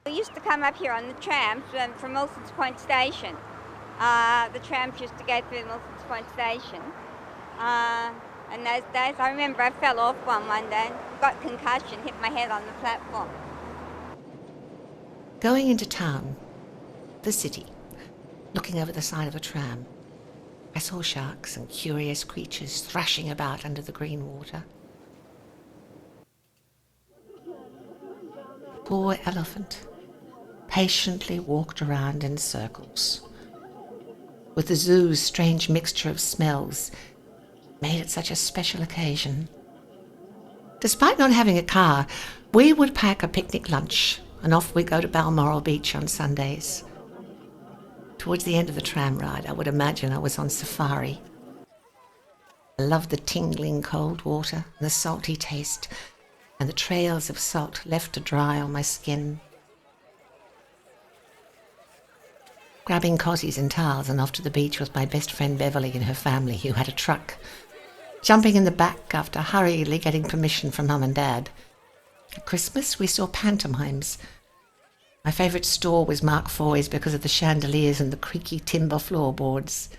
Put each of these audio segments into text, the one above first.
We used to come up here on the trams from Milson's Point Station. The trams used to go through Milson's Point Station. And those days, I remember I fell off one day, got concussion, hit my head on the platform. Going into town, the city, looking over the side of a tram, I saw sharks and curious creatures thrashing about under the green water. Poor elephant patiently walked around in circles, with the zoo's strange mixture of smells made it such a special occasion. Despite not having a car, we would pack a picnic lunch and off we'd go to Balmoral Beach on Sundays. Towards the end of the tram ride, I would imagine I was on safari. I loved the tingling cold water and the salty taste and the trails of salt left to dry on my skin. Grabbing cozies and towels and off to the beach with my best friend Beverly and her family, who had a truck. Jumping in the back after hurriedly getting permission from Mum and Dad. At Christmas, we saw pantomimes. My favourite store was Mark Foy's because of the chandeliers and the creaky timber floorboards.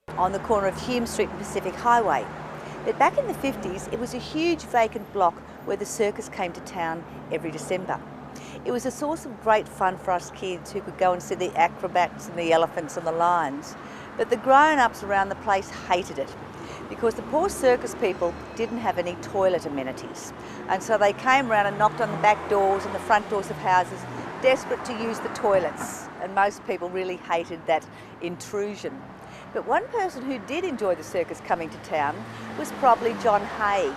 On the corner of Hume Street and Pacific Highway. But back in the 50s, it was a huge vacant block where the circus came to town every December. It was a source of great fun for us kids who could go and see the acrobats and the elephants and the lions. But the grown-ups around the place hated it because the poor circus people didn't have any toilet amenities. And so they came around and knocked on the back doors and the front doors of houses, desperate to use the toilets. And most people really hated that intrusion. But one person who did enjoy the circus coming to town was probably John Hay,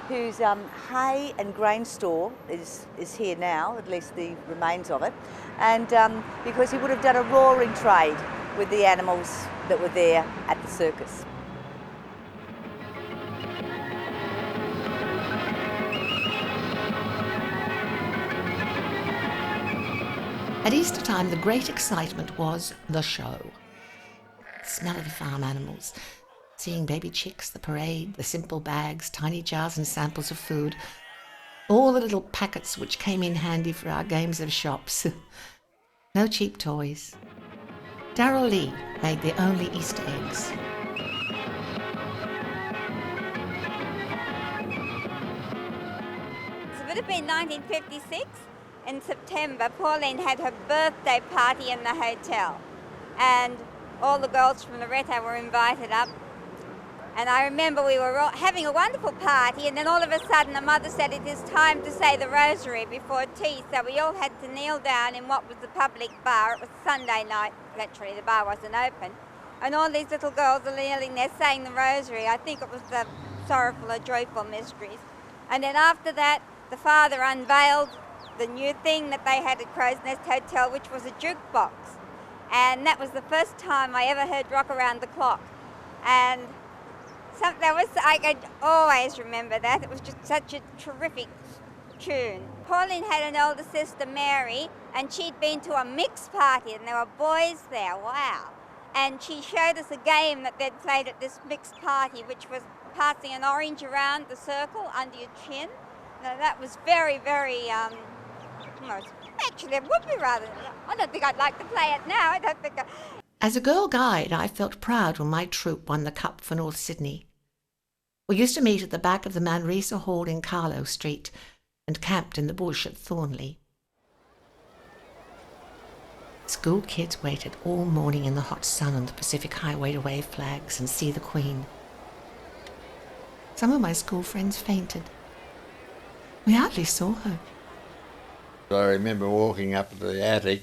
whose hay and grain store is here now, at least the remains of it, and because he would have done a roaring trade with the animals that were there at the circus. At Easter time, the great excitement was the show. The smell of the farm animals, seeing baby chicks, the parade, the simple bags, tiny jars and samples of food, all the little packets which came in handy for our games of shops. No cheap toys. Darrell Lee made the only Easter eggs. So it would have been 1956. In September, Pauline had her birthday party in the hotel, and all the girls from Loretto were invited up. And I remember we were all having a wonderful party, and then all of a sudden the mother said it is time to say the rosary before tea, so we all had to kneel down in what was the public bar. It was Sunday night, literally, the bar wasn't open. And all these little girls are kneeling there saying the rosary. I think it was the Sorrowful or Joyful Mysteries. And then after that, the father unveiled the new thing that they had at Crow's Nest Hotel, which was a jukebox. And that was the first time I ever heard Rock Around the Clock. And I could always remember that. It was just such a terrific tune. Pauline had an older sister, Mary, and she'd been to a mixed party, and there were boys there, wow. And she showed us a game that they'd played at this mixed party, which was passing an orange around the circle under your chin. Now, that was very, very, actually, it would be rather, I don't think I'd like to play it now. As a Girl Guide, I felt proud when my troupe won the Cup for North Sydney. We used to meet at the back of the Manresa Hall in Carlo Street and camped in the bush at Thornley. School kids waited all morning in the hot sun on the Pacific Highway to wave flags and see the Queen. Some of my school friends fainted. We hardly saw her. I remember walking up to the attic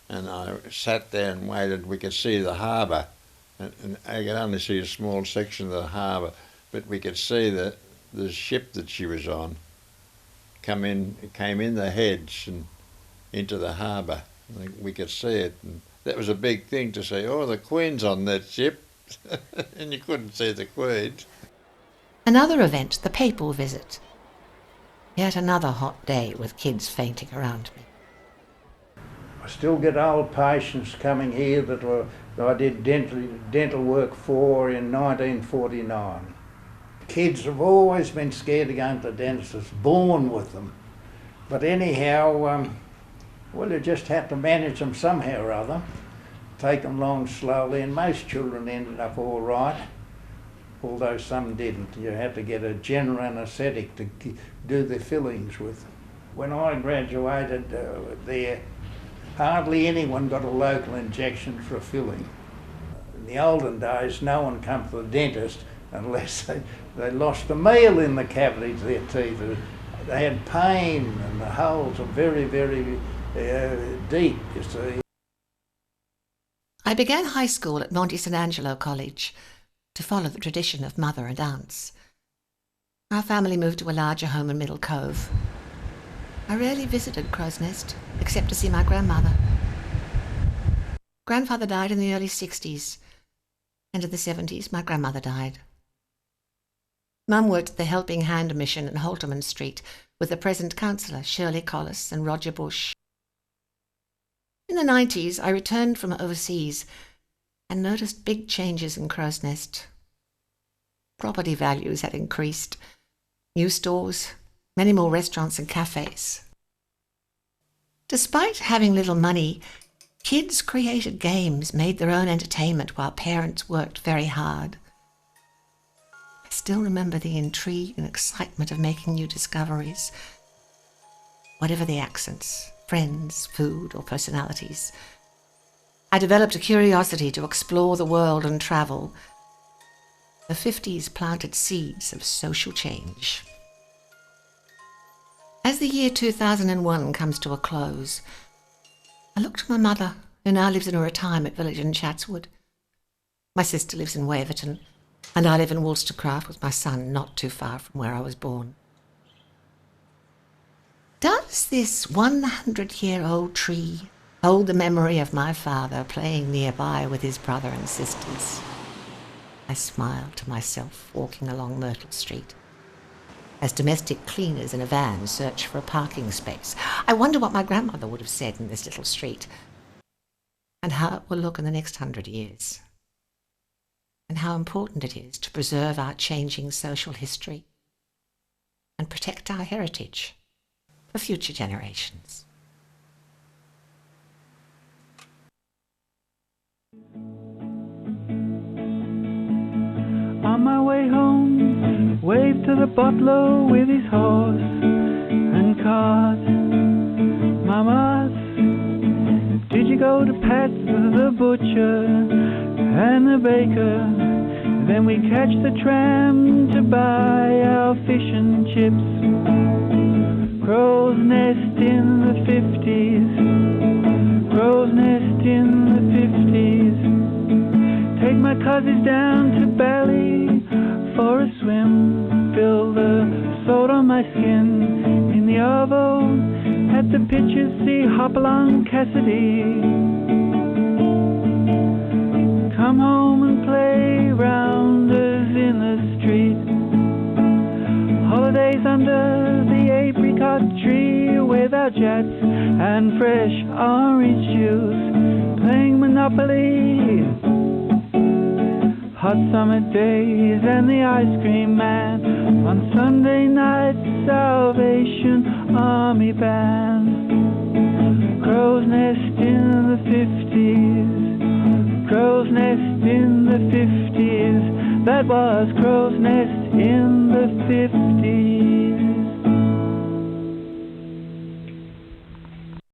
and I sat there and waited. We could see the harbour, and I could only see a small section of the harbour, but we could see the ship that she was on came in the heads and into the harbour. We could see it, and that was a big thing to say, oh, the Queen's on that ship, and you couldn't see the Queen. Another event, the papal visit. Yet another hot day with kids fainting around me. I still get old patients coming here that I did dental work for in 1949. kids have always been scared of going to the dentist. It's born with them. But anyhow, well, you just had to manage them somehow or other, take them along slowly, and most children ended up all right, although some didn't. You had to get a general anaesthetic to do the fillings with. When I graduated there, hardly anyone got a local injection for a filling. In the olden days, no one come to the dentist unless they lost a meal in the cavities of their teeth. They had pain and the holes are very, very deep, you see. I began high school at Monte St. Angelo College to follow the tradition of mother and aunts. Our family moved to a larger home in Middle Cove. I rarely visited Crow's Nest, except to see my grandmother. Grandfather died in the early 60s, and in the 70s my grandmother died. Mum worked at the Helping Hand Mission in Holterman Street with the present councillor Shirley Collis and Roger Bush. In the 90s, I returned from overseas and noticed big changes in Crow's Nest. Property values had increased, new stores, many more restaurants and cafes. Despite having little money, kids created games, made their own entertainment while parents worked very hard. I still remember the intrigue and excitement of making new discoveries. Whatever the accents, friends, food, or personalities, I developed a curiosity to explore the world and travel. The 50s planted seeds of social change. As the year 2001 comes to a close, I look to my mother, who now lives in a retirement village in Chatswood. My sister lives in Waverton, and I live in Woolstercraft with my son, not too far from where I was born. Does this 100-year-old tree hold the memory of my father playing nearby with his brother and sisters? I smiled to myself walking along Myrtle Street. As domestic cleaners in a van search for a parking space, I wonder what my grandmother would have said in this little street, and how it will look in the next 100 years, and how important it is to preserve our changing social history and protect our heritage for future generations. On my way home, waved to the butler with his horse and cart. Mama, did you go to Pat's, the butcher and the baker? Then we catch the tram to buy our fish and chips. Crow's Nest in the 50s, Crow's Nest in the 50s. Take my cousins down to Bally for a swim. Feel the salt on my skin in the oven. At the pictures see Hopalong Cassidy. Come home and play rounders in the street. Holidays under the apricot tree with our jets and fresh orange juice. Playing Monopoly. Hot summer days and the ice cream man. On Sunday night, Salvation Army band. Crow's Nest in the 50s, Crow's Nest in the 50s. That was Crow's Nest in the 50s.